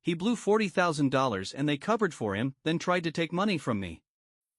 He blew $40,000 and they covered for him, then tried to take money from me.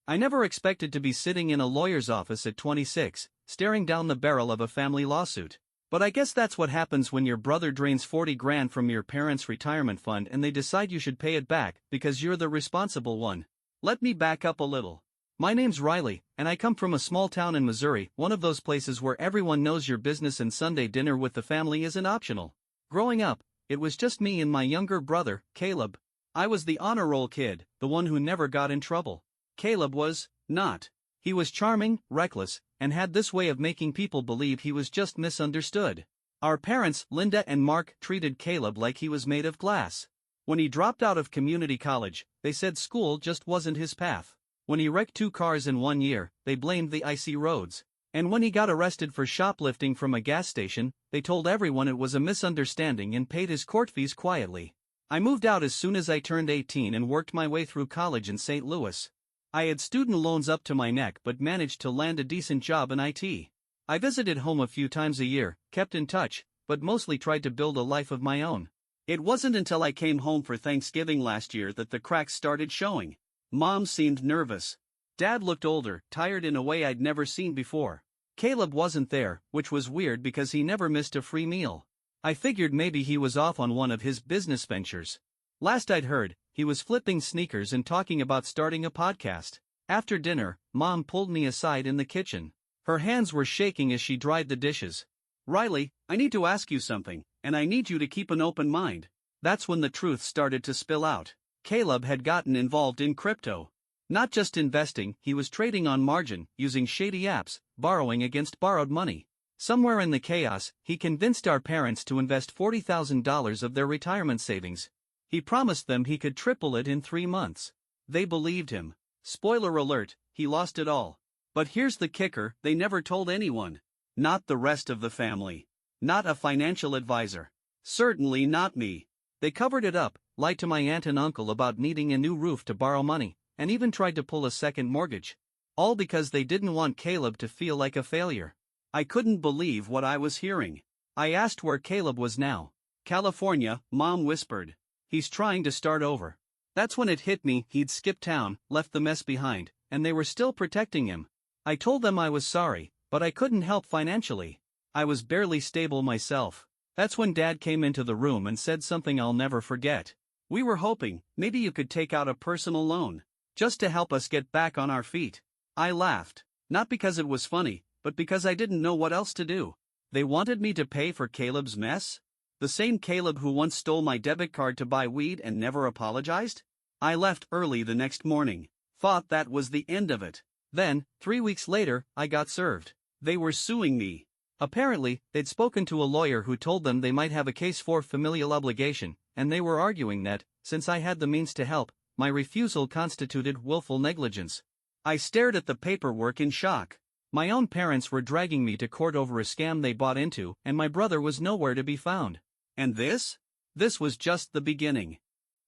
I never expected to be sitting in a lawyer's office at 26, staring down the barrel of a family lawsuit. But I guess that's what happens when your brother drains 40 grand from your parents' retirement fund and they decide you should pay it back because you're the responsible one. Let me back up a little. My name's Riley, and I come from a small town in Missouri, one of those places where everyone knows your business and Sunday dinner with the family isn't optional. Growing up, it was just me and my younger brother, Caleb. I was the honor roll kid, the one who never got in trouble. Caleb was not. He was charming, reckless, and had this way of making people believe he was just misunderstood. Our parents, Linda and Mark, treated Caleb like he was made of glass. When he dropped out of community college, they said school just wasn't his path. When he wrecked 2 cars in 1 year, they blamed the icy roads. And when he got arrested for shoplifting from a gas station, they told everyone it was a misunderstanding and paid his court fees quietly. I moved out as soon as I turned 18 and worked my way through college in St. Louis. I had student loans up to my neck but managed to land a decent job in IT. I visited home a few times a year, kept in touch, but mostly tried to build a life of my own. It wasn't until I came home for Thanksgiving last year that the cracks started showing. Mom seemed nervous. Dad looked older, tired in a way I'd never seen before. Caleb wasn't there, which was weird because he never missed a free meal. I figured maybe he was off on one of his business ventures. Last I'd heard, he was flipping sneakers and talking about starting a podcast. After dinner, Mom pulled me aside in the kitchen. Her hands were shaking as she dried the dishes. "Riley, I need to ask you something, and I need you to keep an open mind." That's when the truth started to spill out. Caleb had gotten involved in crypto. Not just investing, he was trading on margin, using shady apps, borrowing against borrowed money. Somewhere in the chaos, he convinced our parents to invest $40,000 of their retirement savings. He promised them he could triple it in 3 months. They believed him. Spoiler alert, he lost it all. But here's the kicker, they never told anyone. Not the rest of the family. Not a financial advisor. Certainly not me. They covered it up, lied to my aunt and uncle about needing a new roof to borrow money, and even tried to pull a second mortgage. All because they didn't want Caleb to feel like a failure. I couldn't believe what I was hearing. I asked where Caleb was now. "California," Mom whispered. "He's trying to start over." That's when it hit me, he'd skipped town, left the mess behind, and they were still protecting him. I told them I was sorry, but I couldn't help financially. I was barely stable myself. That's when Dad came into the room and said something I'll never forget. "We were hoping, maybe you could take out a personal loan. Just to help us get back on our feet." I laughed. Not because it was funny, but because I didn't know what else to do. They wanted me to pay for Caleb's mess? The same Caleb who once stole my debit card to buy weed and never apologized? I left early the next morning. Thought that was the end of it. Then, 3 weeks later, I got served. They were suing me. Apparently, they'd spoken to a lawyer who told them they might have a case for familial obligation, and they were arguing that, since I had the means to help, my refusal constituted willful negligence. I stared at the paperwork in shock. My own parents were dragging me to court over a scam they bought into, and my brother was nowhere to be found. And this? This was just the beginning.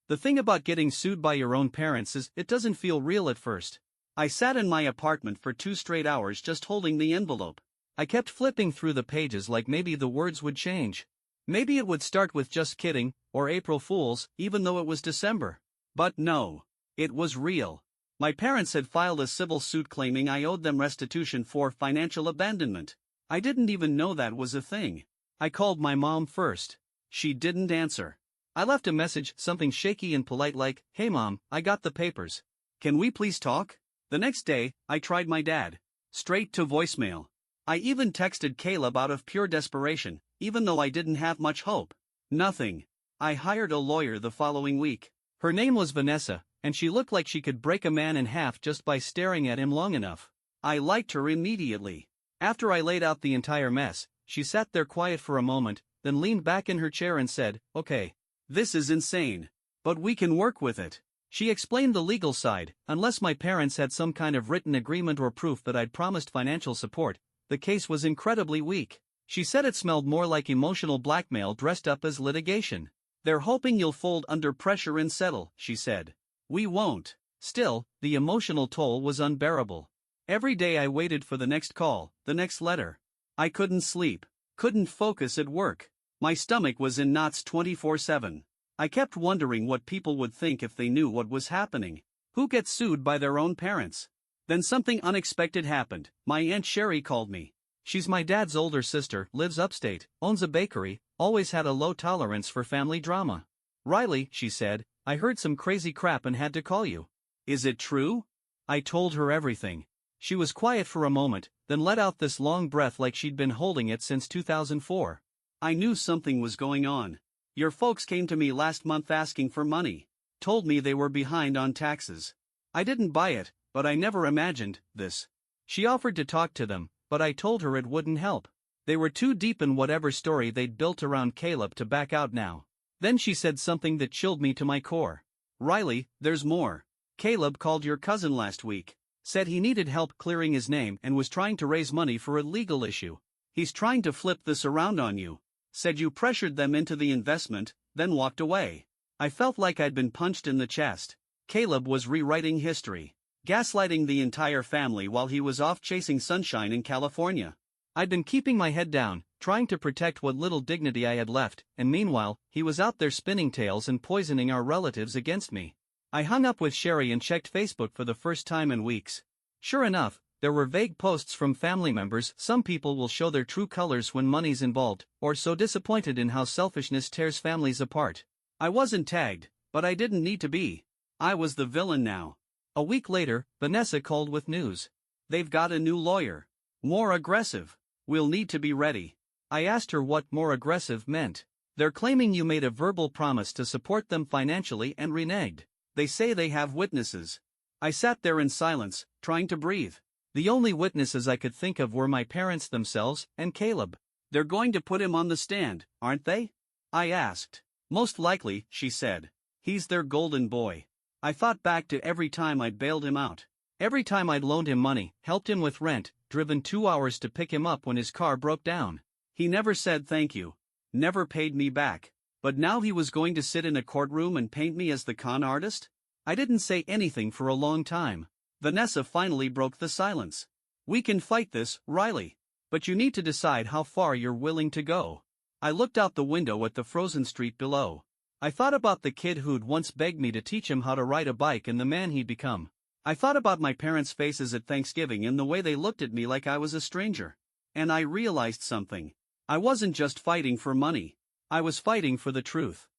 The thing about getting sued by your own parents is it doesn't feel real at first. I sat in my apartment for 2 straight hours just holding the envelope. I kept flipping through the pages like maybe the words would change. Maybe it would start with "just kidding," or "April Fools," even though it was December. But no. It was real. My parents had filed a civil suit claiming I owed them restitution for financial abandonment. I didn't even know that was a thing. I called my mom first. She didn't answer. I left a message, something shaky and polite like, "Hey Mom, I got the papers. Can we please talk?" The next day, I tried my dad. Straight to voicemail. I even texted Caleb out of pure desperation, even though I didn't have much hope. Nothing. I hired a lawyer the following week. Her name was Vanessa, and she looked like she could break a man in half just by staring at him long enough. I liked her immediately. After I laid out the entire mess, she sat there quiet for a moment, then leaned back in her chair and said, "Okay. This is insane. But we can work with it." She explained the legal side. Unless my parents had some kind of written agreement or proof that I'd promised financial support, the case was incredibly weak. She said it smelled more like emotional blackmail dressed up as litigation. "They're hoping you'll fold under pressure and settle," she said. "We won't." Still, the emotional toll was unbearable. Every day I waited for the next call, the next letter. I couldn't sleep, couldn't focus at work. My stomach was in knots 24/7. I kept wondering what people would think if they knew what was happening. Who gets sued by their own parents? Then something unexpected happened. My Aunt Sherry called me. She's my dad's older sister, lives upstate, owns a bakery, always had a low tolerance for family drama. Riley, she said, I heard some crazy crap and had to call you. Is it true? I told her everything. She was quiet for a moment, then let out this long breath like she'd been holding it since 2004. I knew something was going on. Your folks came to me last month asking for money. Told me they were behind on taxes. I didn't buy it, but I never imagined this. She offered to talk to them, but I told her it wouldn't help. They were too deep in whatever story they'd built around Caleb to back out now. Then she said something that chilled me to my core. Riley, there's more. Caleb called your cousin last week. Said he needed help clearing his name and was trying to raise money for a legal issue. He's trying to flip this around on you. Said you pressured them into the investment, then walked away. I felt like I'd been punched in the chest. Caleb was rewriting history, gaslighting the entire family while he was off chasing sunshine in California. I'd been keeping my head down, trying to protect what little dignity I had left, and meanwhile, he was out there spinning tales and poisoning our relatives against me. I hung up with Sherry and checked Facebook for the first time in weeks. Sure enough, there were vague posts from family members. Some people will show their true colors when money's involved, or so disappointed in how selfishness tears families apart. I wasn't tagged, but I didn't need to be. I was the villain now. A week later, Vanessa called with news. They've got a new lawyer. More aggressive. We'll need to be ready. I asked her what more aggressive meant. They're claiming you made a verbal promise to support them financially and reneged. They say they have witnesses. I sat there in silence, trying to breathe. The only witnesses I could think of were my parents themselves and Caleb. They're going to put him on the stand, aren't they? I asked. Most likely, she said. He's their golden boy. I thought back to every time I'd bailed him out. Every time I'd loaned him money, helped him with rent, driven 2 hours to pick him up when his car broke down. He never said thank you. Never paid me back. But now he was going to sit in a courtroom and paint me as the con artist? I didn't say anything for a long time. Vanessa finally broke the silence. We can fight this, Riley. But you need to decide how far you're willing to go. I looked out the window at the frozen street below. I thought about the kid who'd once begged me to teach him how to ride a bike and the man he'd become. I thought about my parents' faces at Thanksgiving and the way they looked at me like I was a stranger. And I realized something. I wasn't just fighting for money. I was fighting for the truth.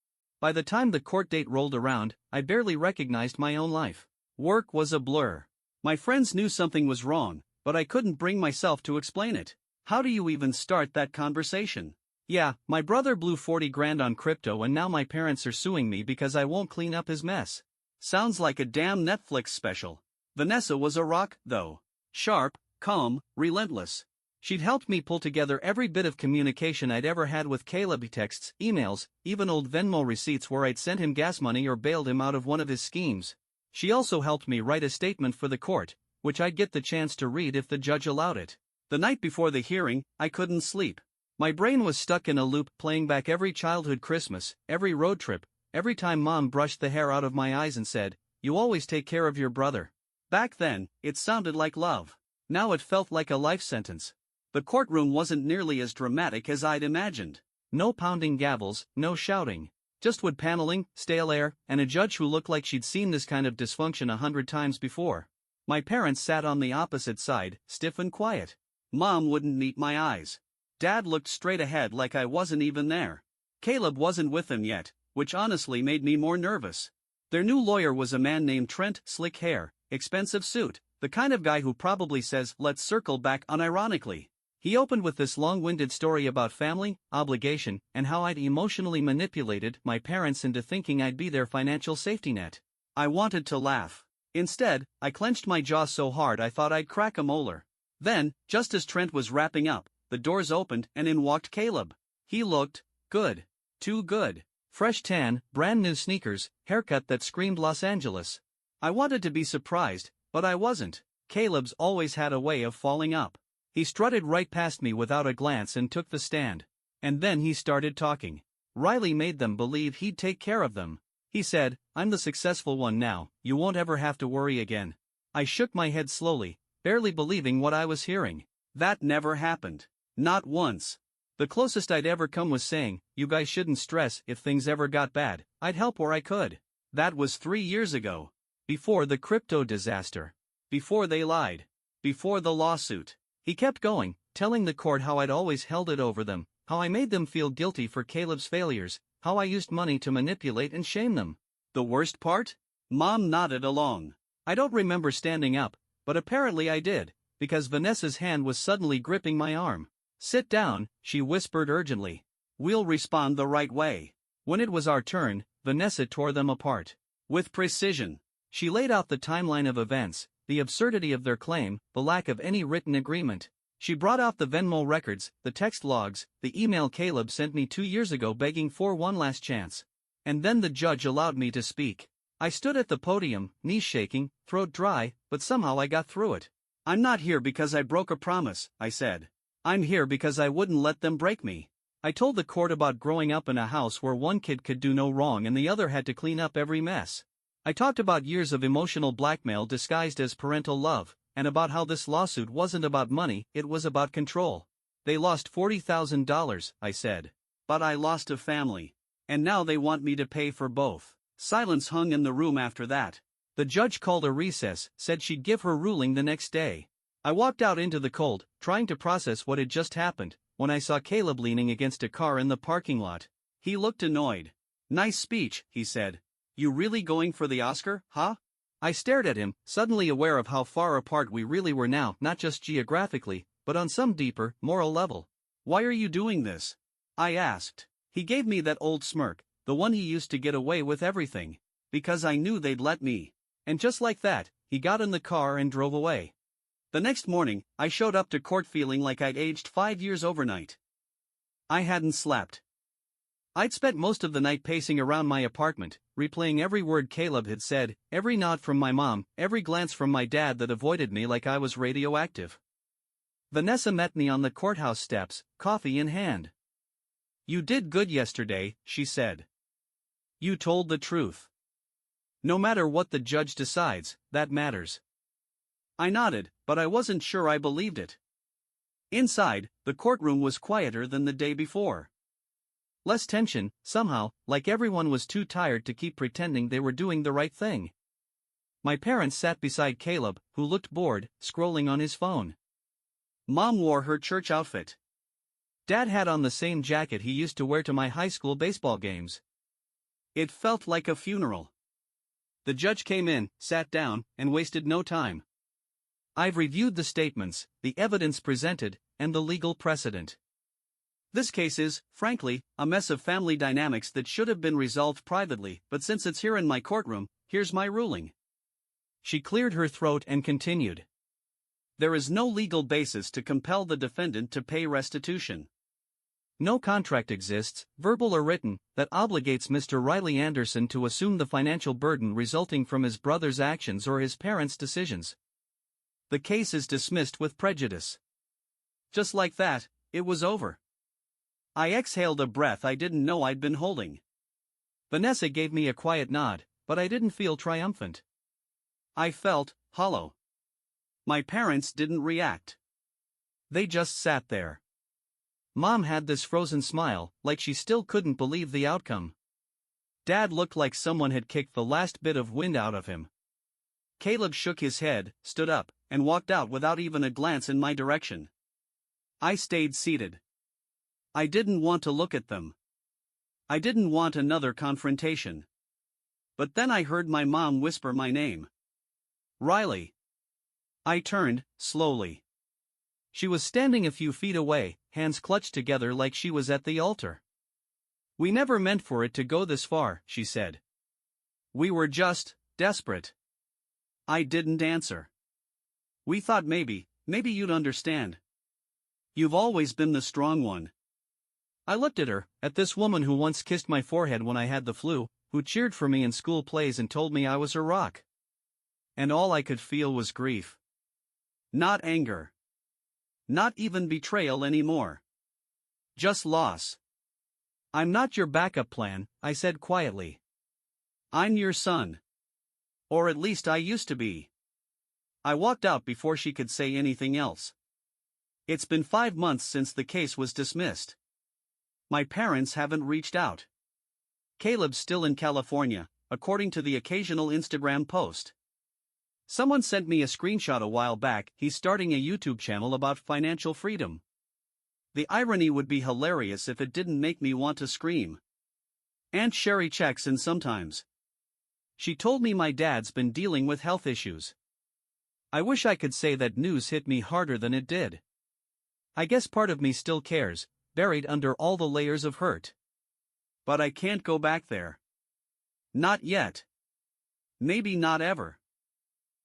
By the time the court date rolled around, I barely recognized my own life. Work was a blur. My friends knew something was wrong, but I couldn't bring myself to explain it. How do you even start that conversation? Yeah, my brother blew 40 grand on crypto and now my parents are suing me because I won't clean up his mess. Sounds like a damn Netflix special. Vanessa was a rock, though. Sharp, calm, relentless. She'd helped me pull together every bit of communication I'd ever had with Caleb, texts, emails, even old Venmo receipts where I'd sent him gas money or bailed him out of one of his schemes. She also helped me write a statement for the court, which I'd get the chance to read if the judge allowed it. The night before the hearing, I couldn't sleep. My brain was stuck in a loop, playing back every childhood Christmas, every road trip, every time Mom brushed the hair out of my eyes and said, "You always take care of your brother." Back then, it sounded like love. Now it felt like a life sentence. The courtroom wasn't nearly as dramatic as I'd imagined. No pounding gavels, no shouting. Just wood paneling, stale air, and a judge who looked like she'd seen this kind of dysfunction 100 times before. My parents sat on the opposite side, stiff and quiet. Mom wouldn't meet my eyes. Dad looked straight ahead like I wasn't even there. Caleb wasn't with them yet, which honestly made me more nervous. Their new lawyer was a man named Trent, slick hair, expensive suit, the kind of guy who probably says, "Let's circle back," unironically. He opened with this long-winded story about family, obligation, and how I'd emotionally manipulated my parents into thinking I'd be their financial safety net. I wanted to laugh. Instead, I clenched my jaw so hard I thought I'd crack a molar. Then, just as Trent was wrapping up, the doors opened and in walked Caleb. He looked good. Too good. Fresh tan, brand new sneakers, haircut that screamed Los Angeles. I wanted to be surprised, but I wasn't. Caleb's always had a way of falling up. He strutted right past me without a glance and took the stand. And then he started talking. Riley made them believe he'd take care of them. He said, "I'm the successful one now, you won't ever have to worry again." I shook my head slowly, barely believing what I was hearing. That never happened. Not once. The closest I'd ever come was saying, "You guys shouldn't stress, if things ever got bad, I'd help where I could." That was 3 years ago. Before the crypto disaster. Before they lied. Before the lawsuit. He kept going, telling the court how I'd always held it over them, how I made them feel guilty for Caleb's failures, how I used money to manipulate and shame them. The worst part? Mom nodded along. I don't remember standing up, but apparently I did, because Vanessa's hand was suddenly gripping my arm. "Sit down," she whispered urgently. "We'll respond the right way." When it was our turn, Vanessa tore them apart. With precision. She laid out the timeline of events, the absurdity of their claim, the lack of any written agreement. She brought out the Venmo records, the text logs, the email Caleb sent me 2 years ago begging for one last chance. And then the judge allowed me to speak. I stood at the podium, knees shaking, throat dry, but somehow I got through it. "I'm not here because I broke a promise," I said. "I'm here because I wouldn't let them break me." I told the court about growing up in a house where one kid could do no wrong and the other had to clean up every mess. I talked about years of emotional blackmail disguised as parental love, and about how this lawsuit wasn't about money, it was about control. "They lost $40,000, I said. "But I lost a family. And now they want me to pay for both." Silence hung in the room after that. The judge called a recess, said she'd give her ruling the next day. I walked out into the cold, trying to process what had just happened, when I saw Caleb leaning against a car in the parking lot. He looked annoyed. "Nice speech," he said. "You really going for the Oscar, huh?" I stared at him, suddenly aware of how far apart we really were now, not just geographically, but on some deeper, moral level. "Why are you doing this?" I asked. He gave me that old smirk, the one he used to get away with everything. "Because I knew they'd let me." And just like that, he got in the car and drove away. The next morning, I showed up to court feeling like I'd aged 5 years overnight. I hadn't slept. I'd spent most of the night pacing around my apartment, replaying every word Caleb had said, every nod from my mom, every glance from my dad that avoided me like I was radioactive. Vanessa met me on the courthouse steps, coffee in hand. "You did good yesterday," she said. "You told the truth. No matter what the judge decides, that matters." I nodded, but I wasn't sure I believed it. Inside, the courtroom was quieter than the day before. Less tension, somehow, like everyone was too tired to keep pretending they were doing the right thing. My parents sat beside Caleb, who looked bored, scrolling on his phone. Mom wore her church outfit. Dad had on the same jacket he used to wear to my high school baseball games. It felt like a funeral. The judge came in, sat down, and wasted no time. "I've reviewed the statements, the evidence presented, and the legal precedent. This case is, frankly, a mess of family dynamics that should have been resolved privately, but since it's here in my courtroom, here's my ruling." She cleared her throat and continued. "There is no legal basis to compel the defendant to pay restitution. No contract exists, verbal or written, that obligates Mr. Riley Anderson to assume the financial burden resulting from his brother's actions or his parents' decisions. The case is dismissed with prejudice." Just like that, it was over. I exhaled a breath I didn't know I'd been holding. Vanessa gave me a quiet nod, but I didn't feel triumphant. I felt hollow. My parents didn't react. They just sat there. Mom had this frozen smile, like she still couldn't believe the outcome. Dad looked like someone had kicked the last bit of wind out of him. Caleb shook his head, stood up, and walked out without even a glance in my direction. I stayed seated. I didn't want to look at them. I didn't want another confrontation. But then I heard my mom whisper my name. "Riley." I turned, slowly. She was standing a few feet away, hands clutched together like she was at the altar. "We never meant for it to go this far," she said. "We were just desperate." I didn't answer. "We thought maybe you'd understand. You've always been the strong one." I looked at her, at this woman who once kissed my forehead when I had the flu, who cheered for me in school plays and told me I was her rock. And all I could feel was grief. Not anger. Not even betrayal anymore. Just loss. "I'm not your backup plan," I said quietly. "I'm your son. Or at least I used to be." I walked out before she could say anything else. It's been 5 months since the case was dismissed. My parents haven't reached out. Caleb's still in California, according to the occasional Instagram post. Someone sent me a screenshot a while back. He's starting a YouTube channel about financial freedom. The irony would be hilarious if it didn't make me want to scream. Aunt Sherry checks in sometimes. She told me my dad's been dealing with health issues. I wish I could say that news hit me harder than it did. I guess part of me still cares, buried under all the layers of hurt. But I can't go back there. Not yet. Maybe not ever.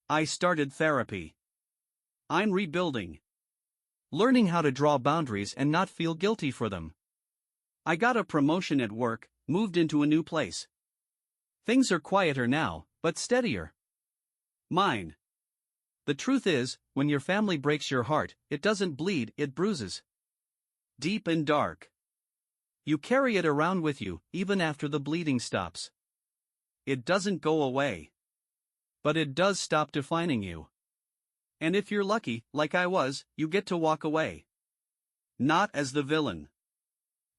I started therapy. I'm rebuilding. Learning how to draw boundaries and not feel guilty for them. I got a promotion at work, moved into a new place. Things are quieter now, but steadier. Mine. The truth is, when your family breaks your heart, it doesn't bleed, it bruises. Deep and dark. You carry it around with you, even after the bleeding stops. It doesn't go away. But it does stop defining you. And if you're lucky, like I was, you get to walk away. Not as the villain.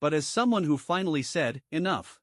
But as someone who finally said, enough.